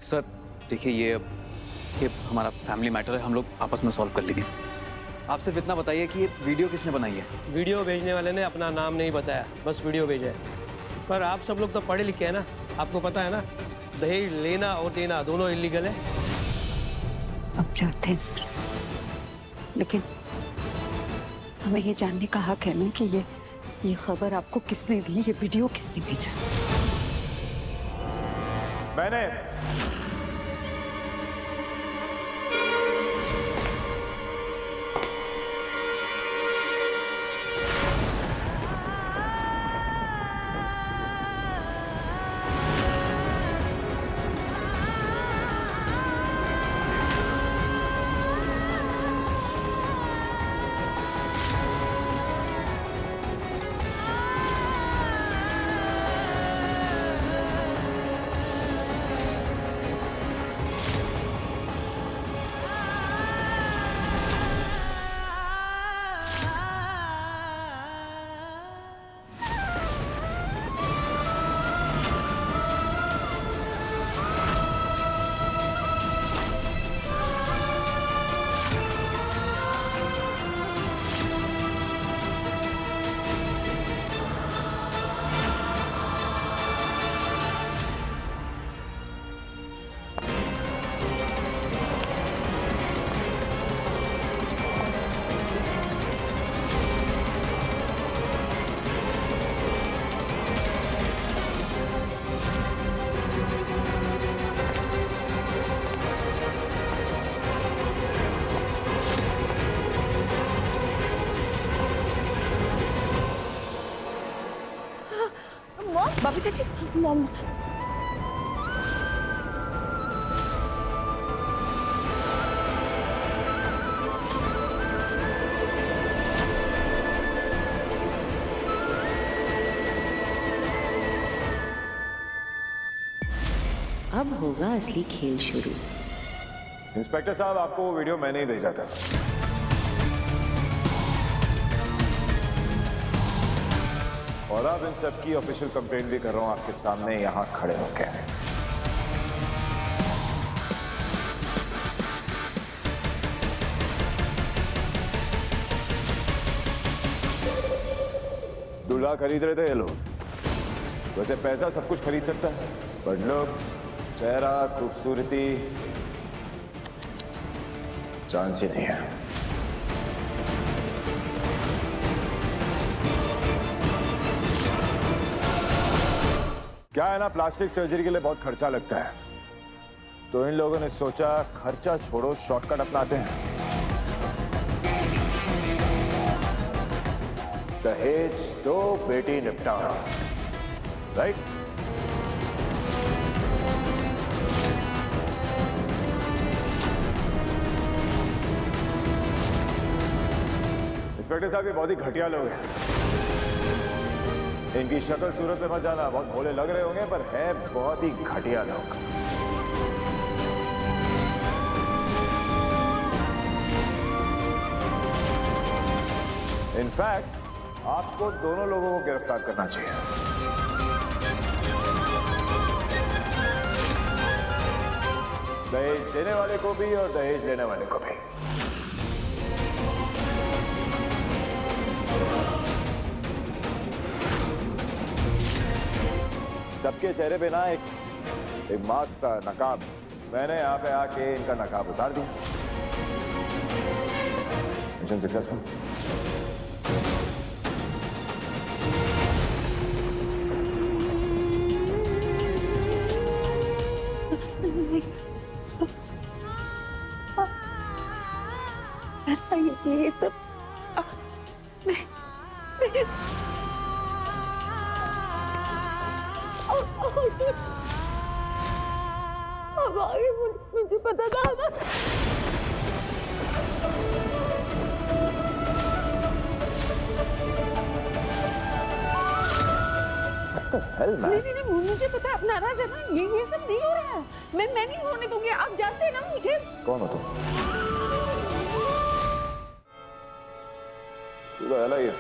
Sir देखिए, ये हमारा फैमिली मैटर है, हम लोग आपस में सॉल्व कर लेंगे। आप सिर्फ इतना बताइए कि ये वीडियो किसने बनाई है? वीडियो भेजने वाले ने अपना नाम नहीं बताया, बस वीडियो भेजा है। पर आप सब लोग तो पढ़े लिखे हैं ना, आपको पता है ना, दहेज लेना और देना दोनों इलीगल है। अब जानते हैं सर, लेकिन हमें ये जानने का हक है ना कि ये खबर आपको किसने दी, ये वीडियो किसने भेजा? मैंने। बाबू चाची, मॉम। अब होगा असली खेल शुरू। इंस्पेक्टर साहब, आपको वो वीडियो मैंने ही भेजा था। और अब इन सब की ऑफिशियल कंप्लेंट भी कर रहा हूं आपके सामने यहां खड़े होकर। दूल्हा खरीद रहे थे ये लोग। वैसे पैसा सब कुछ खरीद सकता है, पर लोग, चेहरा, खूबसूरती, चांस ही नहीं है। क्या है ना, प्लास्टिक सर्जरी के लिए बहुत खर्चा लगता है, तो इन लोगों ने सोचा खर्चा छोड़ो, शॉर्टकट अपनाते हैं। दहेज दो, बेटी निपटाओ, राइट? इंस्पेक्टर साहब, ये बहुत ही घटिया लोग हैं। इनकी शक्ल सूरत में मत जाना, बहुत भोले लग रहे होंगे, पर है बहुत ही घटिया लोग। इनफैक्ट आपको दोनों लोगों को गिरफ्तार करना चाहिए। दहेज देने वाले को भी और दहेज लेने वाले को भी। सबके चेहरे पे ना एक मास्क था, नकाब। मैंने यहाँ पे आके इनका नकाब उतार दिया। Mission successful. ये सब अब आगे मुझे पता था। नहीं, मुझे पता है, नाराज है ना, ये सब नहीं हो रहा है। मैं नहीं होने दूंगी, आप जानते हैं ना मुझे। कौन हो तुम? तू तो है ये।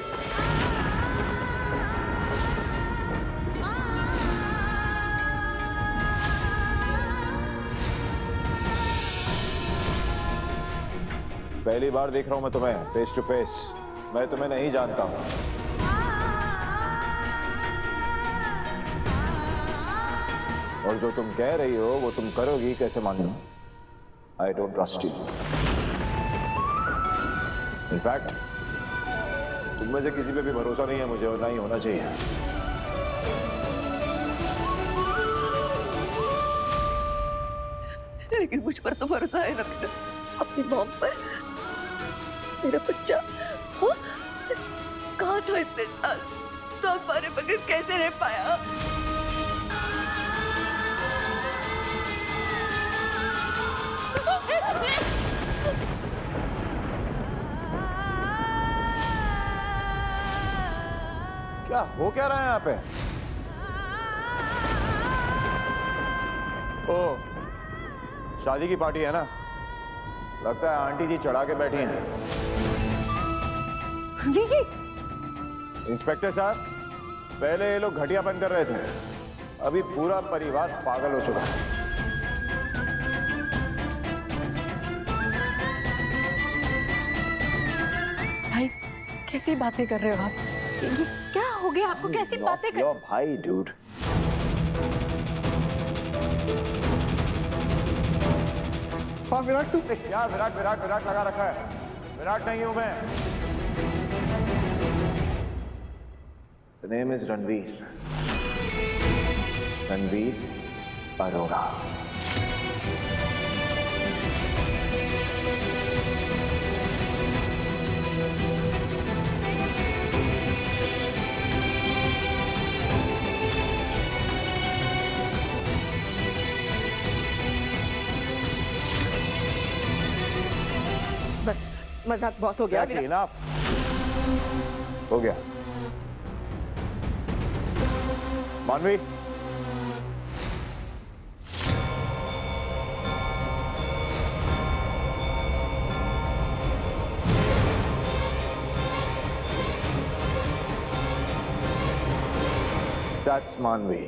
पहली बार देख रहा हूं मैं तुम्हें फेस टू फेस। मैं तुम्हें नहीं जानता हूं। और जो तुम कह रही हो वो तुम करोगी कैसे मान लूं? I don't trust you. In fact तुम में से किसी पे भी भरोसा नहीं है मुझे, और ना ही होना चाहिए। लेकिन मुझ पर तो भरोसा है ना बेटा, अपनी मॉम पर। मेरा बच्चा हाँ? कहाँ था इतने साल? तो हमारे बगैर कैसे रह पाया? क्या हो क्या रहा है यहाँ पे? ओ, शादी की पार्टी है ना? लगता है आंटी जी चढ़ा के बैठी हैं। ये इंस्पेक्टर साहब, पहले ये लोग घटियापन कर रहे थे, अभी पूरा परिवार पागल हो चुका है। भाई कैसी बातें कर रहे हो आप? ये क्या हो गया आपको? कैसी बातें कर? योर भाई डूड। हाँ विराट तू क्या विराट विराट विराट लगा रखा है? विराट नहीं हूं मैं। The name is Ranveer. Ranveer Arora. बस मजाक बहुत हो गया। इनफ हो गया। मानवी, that's Manvi,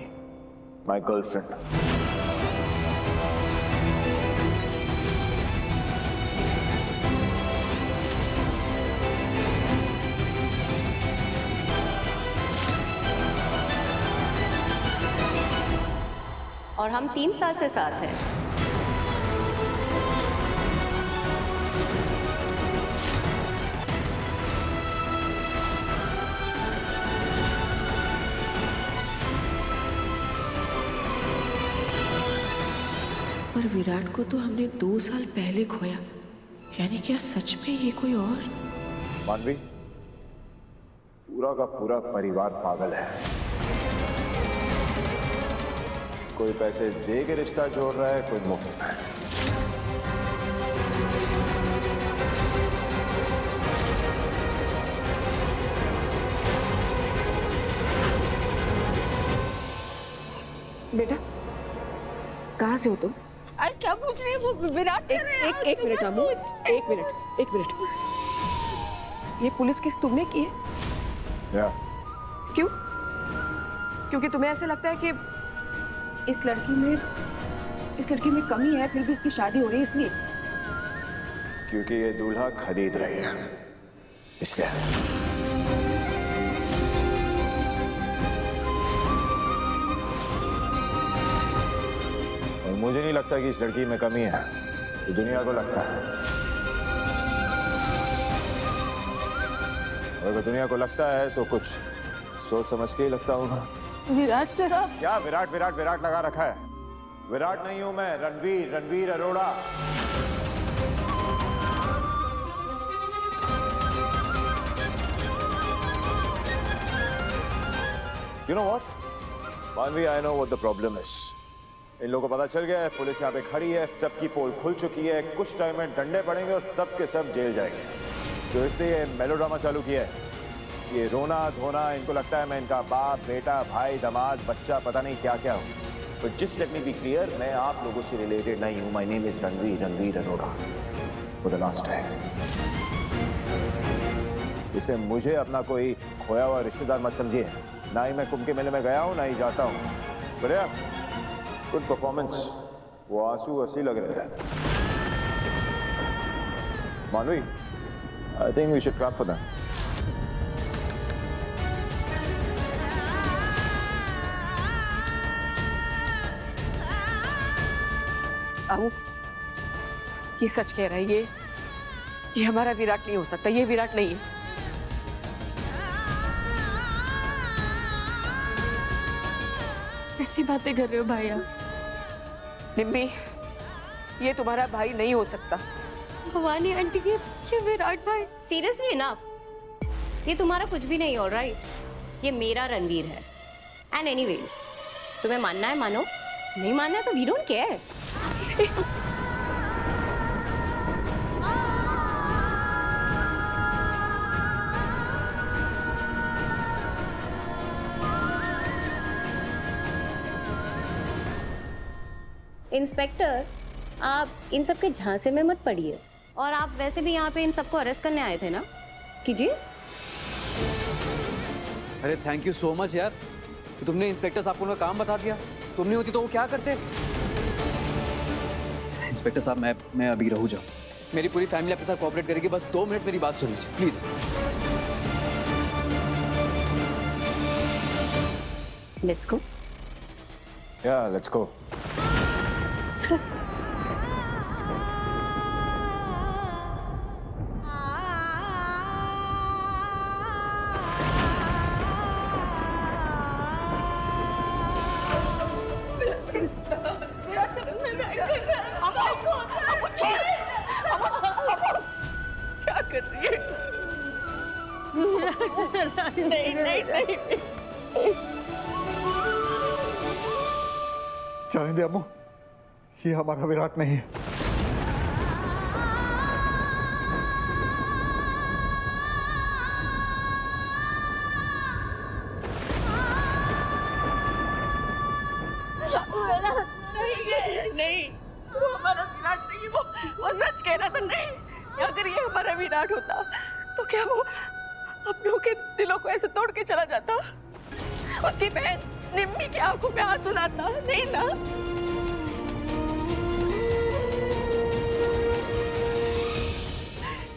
my girlfriend. और हम 3 साल से साथ हैं। पर विराट को तो हमने 2 साल पहले खोया, यानी क्या सच में ये कोई और? मानवी, पूरा का पूरा परिवार पागल है। कोई पैसे दे के रिश्ता जोड़ रहा है, कोई मुफ्त में। बेटा कहाँ से हो तुम? अरे क्या पूछ रही है वो? विराट एक मिनट रामू, एक मिनट। ये पुलिस केस तुमने की है? या क्यों? क्योंकि तुम्हें ऐसे लगता है कि इस लड़की में कमी है, फिर भी इसकी शादी हो रही है इसलिए? क्योंकि ये दूल्हा खरीद रही है, इसलिए। और मुझे नहीं लगता कि इस लड़की में कमी है, ये दुनिया को लगता है। और अगर दुनिया को लगता है तो कुछ सोच समझ के ही लगता होगा। विराट सर आप क्या विराट विराट विराट लगा रखा है? विराट नहीं हूं मैं, Ranveer Arora. You know what? Manvi, I know what the problem is. इन लोगों को पता चल गया है, पुलिस यहाँ पे खड़ी है, सबकी पोल खुल चुकी है, कुछ टाइम में डंडे पड़ेंगे और सब के सब जेल जाएंगे। तो इसलिए मेलोड्रामा चालू किया है। ये रोना धोना, इनको लगता है मैं इनका बाप, बेटा, भाई, दामाद, बच्चा, पता नहीं क्या क्या हूँ। But just let me be clear, मैं आप लोगों से रिलेटेड नहीं हूँ। My name is Ranveer Arora. For the last time. इसे मुझे अपना कोई खोया हुआ रिश्तेदार मत समझिए। ना ही मैं कुंभ के मेले में गया हूँ, ना ही जाता हूँ। बढ़िया, गुड परफॉर्मेंस। वो आंसू असली लग रहे थे। मानवी, I think we should clap for them. आहू, ये सच कह रहा है, ये हमारा विराट नहीं हो सकता, ये विराट नहीं है। कैसी बातें कर रहे हो भाई आप? निम्मी, ये तुम्हारा भाई नहीं हो सकता। भवानी आंटी, ये विराट भाई। सीरियसली इनफ, ये तुम्हारा कुछ भी नहीं, ऑलराइट। ये मेरा रणवीर है। एंड एनीवेज, तुम्हें मानना है मानो, नहीं मानना है तो वी डोंट केयर। इंस्पेक्टर, आप इन सब के झांसे में मत पड़िए। और आप वैसे भी यहाँ पे इन सबको अरेस्ट करने आए थे ना, कीजिए। अरे थैंक यू सो मच यार, तुमने इंस्पेक्टर साहब को उनका काम बता दिया। तुम नहीं होती तो वो क्या करते? इंस्पेक्टर साहब, मैं अभी रहूँ जाऊँ, मेरी पूरी फैमिली आपके साथ कोऑपरेट करेगी। बस 2 मिनट मेरी बात सुन लीजिए please. Let's go. Yeah, let's go. क्या कर रही है? नहीं नहीं नहीं। जाने दे अम्मू, ये हमारा विराट नहीं है। नहीं, वो हमारा विराट नहीं, वो सच कह रहा था। नहीं, अगर ये हमारा विराट होता तो क्या वो अपनों के दिलों को ऐसे तोड़ के चला जाता? उसकी बहन निम्मी की आंखों में आंसू लाता? नहीं ना।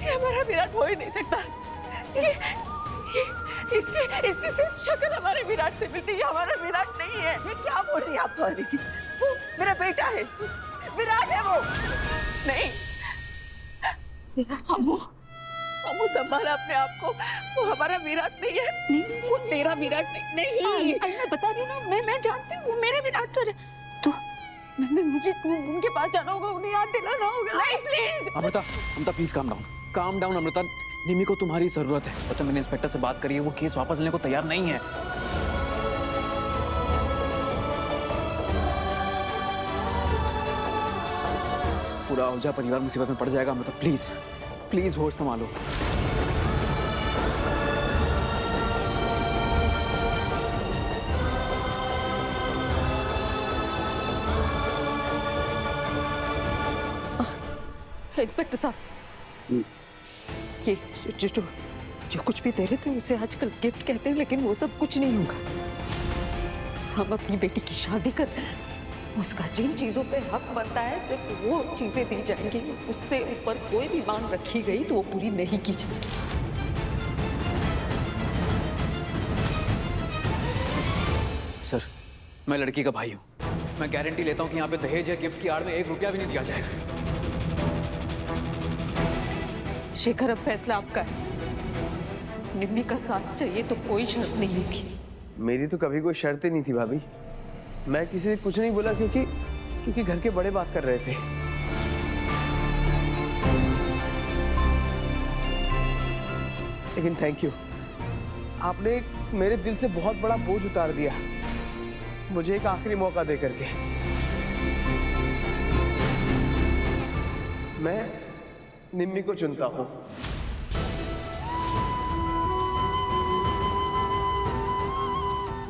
ये हमारा विराट हो ही नहीं सकता। ये इसकी सिर्फ शक्ल हमारे विराट से मिलती है, हमारा विराट नहीं है। ये क्या बोल रही है आप भवानी जी? वो मेरा बेटा है, विराट है वो। नहीं, अम्मू संभाला अपने आप को, वो हमारा विराट नहीं है। नहीं, वो तेरा विराट नहीं। मैं बता रही हूँ ना, मैं जानती हूँ, वो मेरे विराट सर है। तो मुझे उनके पास जाना होगा, उन्हें याद दिलाना होगा। नहीं, please. Amrita please calm down Amrita. Nimmi को तुम्हारी जरूरत है। पता, मैंने इंस्पेक्टर से बात करी है, वो केस वापस लेने को तैयार नहीं है। पूरा आहूजा परिवार मुसीबत में पड़ जाएगा। अमृता प्लीज होश संभालो। इंस्पेक्टर साहब, ये जो कुछ भी दे रहे थे उसे आजकल गिफ्ट कहते हैं, लेकिन वो सब कुछ नहीं होगा। हम अपनी बेटी की शादी कर रहे हैं, उसका जिन चीजों पे हक बनता है सिर्फ वो चीजें दी जाएंगी। उससे ऊपर कोई भी मांग रखी गई तो वो पूरी नहीं की जाएगी। सर, मैं लड़की का भाई हूँ। मैं गारंटी लेता हूँ कि यहाँ पे दहेज या गिफ्ट की आड़ में 1 रुपया भी नहीं दिया जाएगा। शेखर, अब फैसला आपका है। निम्मी का साथ चाहिए तो कोई शर्त नहीं होगी। मेरी तो कभी कोई शर्त ही नहीं थी भाभी। मैं किसी से कुछ नहीं बोला क्योंकि घर के बड़े बात कर रहे थे। लेकिन थैंक यू, आपने मेरे दिल से बहुत बड़ा बोझ उतार दिया, मुझे एक आखिरी मौका दे करके। मैं निम्मी को चुनता हूं।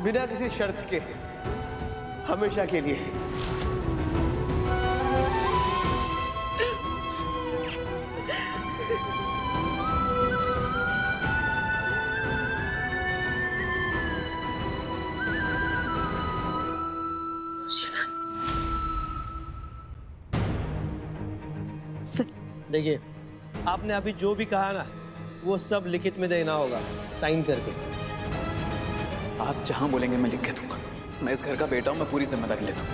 बिना किसी शर्त के, हमेशा के लिए। देखिए, आपने अभी जो भी कहा ना वो सब लिखित में देना होगा, साइन करके। आप जहां बोलेंगे मैं लिख के दूंगा। मैं इस घर का बेटा हूं, मैं पूरी जिम्मेदारी लेता हूं।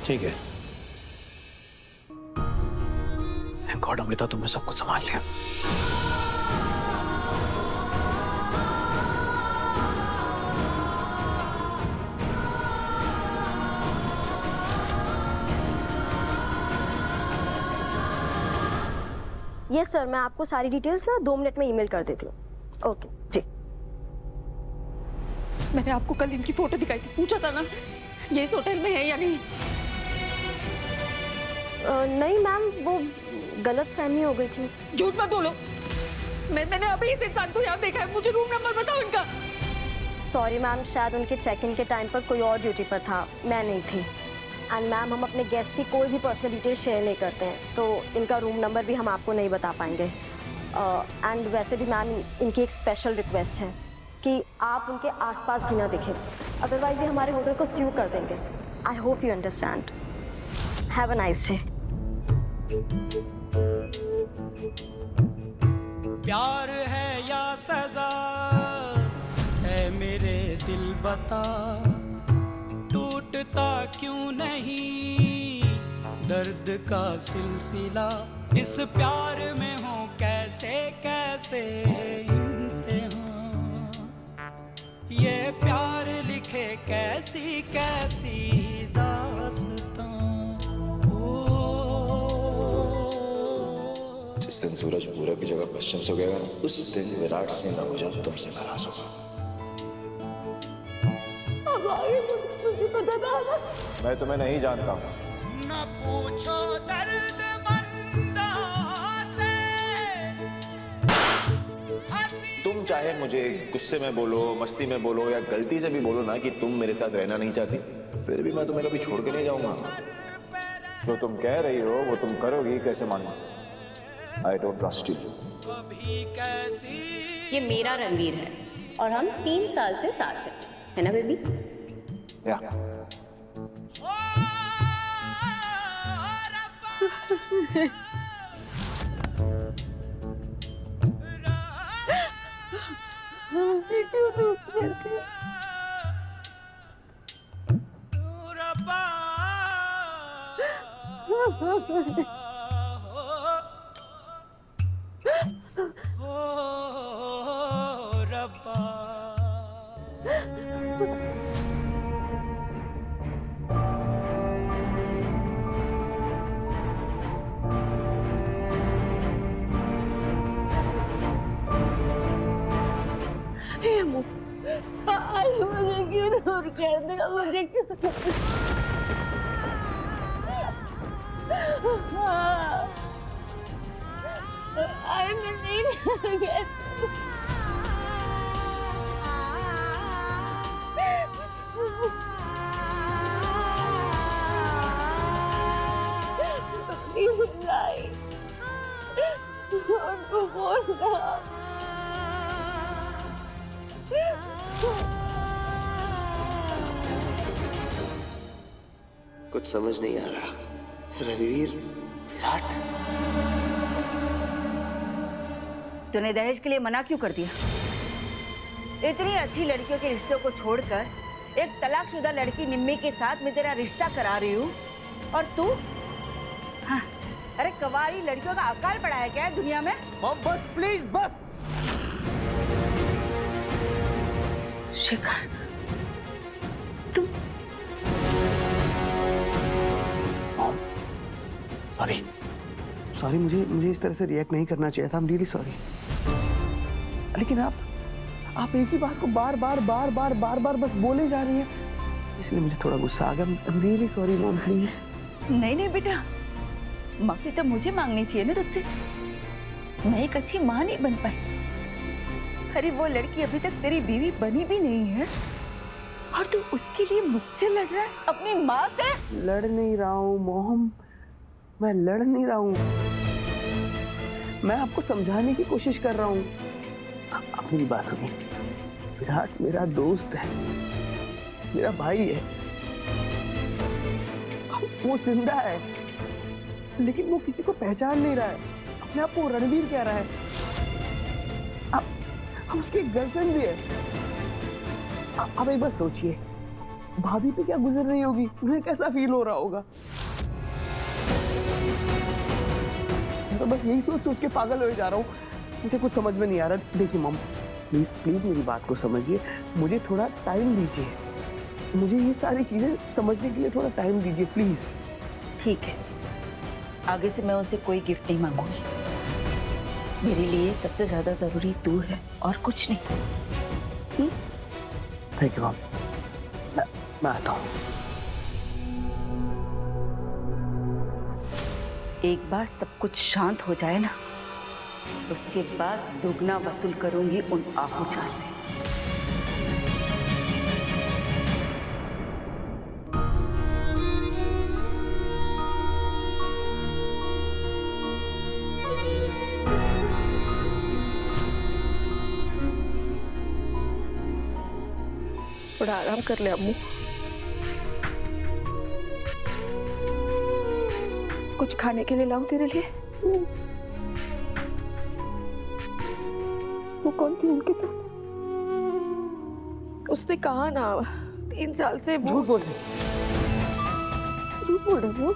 ठीक है। गॉड अमृता, तुमने सब कुछ संभाल लिया। यस सर, मैं आपको सारी डिटेल्स ना 2 मिनट में ईमेल कर देती हूँ। ओके जी। मैंने आपको कल इनकी फोटो दिखाई थी, पूछा था ना ये इस होटल में है या नहीं? नहीं मैम, वो गलत फहमी हो गई थी। झूठ मत बोलो, मैंने अभी इस इंसान को यहाँ देखा है। मुझे रूम नंबर बताओ इनका। सॉरी मैम, शायद उनके चेक इन के टाइम पर कोई और ड्यूटी पर था, मैं नहीं थी। एंड मैम, हम अपने गेस्ट की कोई भी पर्सनल डिटेल शेयर नहीं करते हैं, तो इनका रूम नंबर भी हम आपको नहीं बता पाएंगे। एंड वैसे भी मैम, इनकी एक स्पेशल रिक्वेस्ट है कि आप उनके आसपास भी ना दिखें, अदरवाइज ये हमारे होटल को स्यू कर देंगे। I hope you understand. Have a nice day. प्यार है या सजा है मेरे दिल बता, टूटता क्यों नहीं दर्द का सिलसिला, इस प्यार में हो कैसे कैसे इम्तिहान, ये प्यार लिखे कैसी कैसी दास्तां। जिस दिन सूरज पूरब की जगह पश्चिम से उगेगा ना, उस दिन विराट सिंह ना हो जाओ तुमसे नाराज होगा। मुझे पता था ना। मैं तुम्हें नहीं जानता। न पूछो दर्द मंदा से, तुम चाहे मुझे गुस्से में बोलो, मस्ती में बोलो या गलती से भी बोलो ना कि तुम मेरे साथ रहना नहीं चाहती, फिर भी मैं तुम्हें कभी छोड़ के नहीं जाऊंगा। जो तुम कह रही हो वो तुम करोगी, कैसे मानूं? I don't trust you. ये मेरा रणवीर है और हम 3 साल से साथ हैं, है ना बेबी? या मुझे क्यों दूर कर दिया? मुझे क्यों आई नहीं उनको बोलना। कुछ समझ नहीं आ रहा। रणवीर, विराट, तूने दहेज के लिए मना क्यों कर दिया? इतनी अच्छी लड़कियों के रिश्तों को छोड़कर एक तलाकशुदा लड़की निम्मी के साथ मैं तेरा रिश्ता करा रही हूँ, और तू? हाँ, अरे कवारी लड़कियों का अकाल पड़ा है क्या दुनिया में? बस प्लीज बस। शिखर, तुम सॉरी, मुझे इस तरह से रिएक्ट नहीं करना चाहिए था। I am really sorry. लेकिन आप एक ही बात को बार बार बस बोले जा रही हैं, इसलिए मुझे थोड़ा गुस्सा आ गया। I am really sorry mom, please. नहीं बेटा, माफी तो मुझे मांगनी चाहिए ना तुझसे। मैं एक अच्छी माँ नहीं बन पाई। अरे वो लड़की अभी तक तेरी बीवी बनी भी नहीं है और तू उसके लिए मुझसे लड़ रहा है, अपनी माँ से? लड़ नहीं रहा हूँ मोहम, मैं लड़ नहीं रहा हूँ। मैं आपको समझाने की कोशिश कर रहा हूँ। आप मेरी बात सुनिए। विराट मेरा दोस्त है, मेरा भाई है। वो जिंदा है, लेकिन वो किसी को पहचान नहीं रहा है, अपने आप को रणवीर कह रहा है। अब उसकी एक गर्लफ्रेंड भी है। अब एक बार सोचिए, भाभी पे क्या गुजर रही होगी, उन्हें कैसा फील हो रहा होगा। मैं तो बस यही सोच के पागल हो जा रहा हूँ, मुझे कुछ समझ में नहीं आ रहा। देखिए मॉम, प्लीज प्लीज मेरी बात को समझिए, मुझे थोड़ा टाइम दीजिए, मुझे ये सारी चीजें समझने के लिए थोड़ा टाइम दीजिए प्लीज। ठीक है, आगे से मैं उनसे कोई गिफ्ट नहीं मांगूंगी। मेरे लिए सबसे ज्यादा जरूरी तू है और कुछ नहीं। थैंक यू मॉम, मैं आता हूँ। एक बार सब कुछ शांत हो जाए ना, उसके बाद दुगना वसूल करूंगी उन आहूजा से। थोड़ा आराम कर ले अम्मू। कुछ खाने के लिए लाऊं तेरे लिए? वो कौन थी उनके साथ? उसने कहा ना 3 साल से वो झूठ बोल रही, झूठ बोल रहे वो।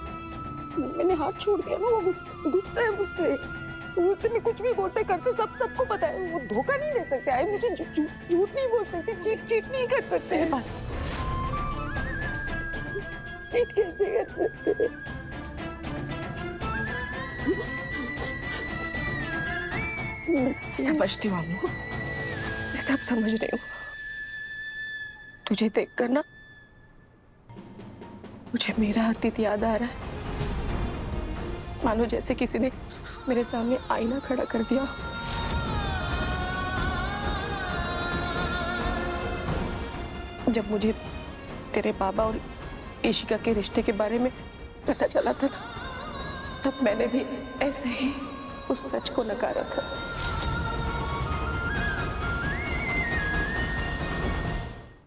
मैंने हाथ छोड़ दिया ना, वो गुस्सा है मुझसे। वो उससे मैं कुछ भी बोलते करते सबको पता है। वो धोखा नहीं दे सकते, आई मुझे झूठ नहीं बोल सकते, चीट नहीं कर सकते। चीट कैसे कर सकते? समझती हूँ अम्मू, मैं सब समझ रही हूँ। तुझे देख कर ना मुझे मेरा अतीत याद आ रहा है, मानो जैसे किसी ने मेरे सामने आईना खड़ा कर दिया। जब मुझे तेरे बाबा और इशिका के रिश्ते के बारे में पता चला था ना, तब मैंने भी ऐसे ही उस सच को नकारा था।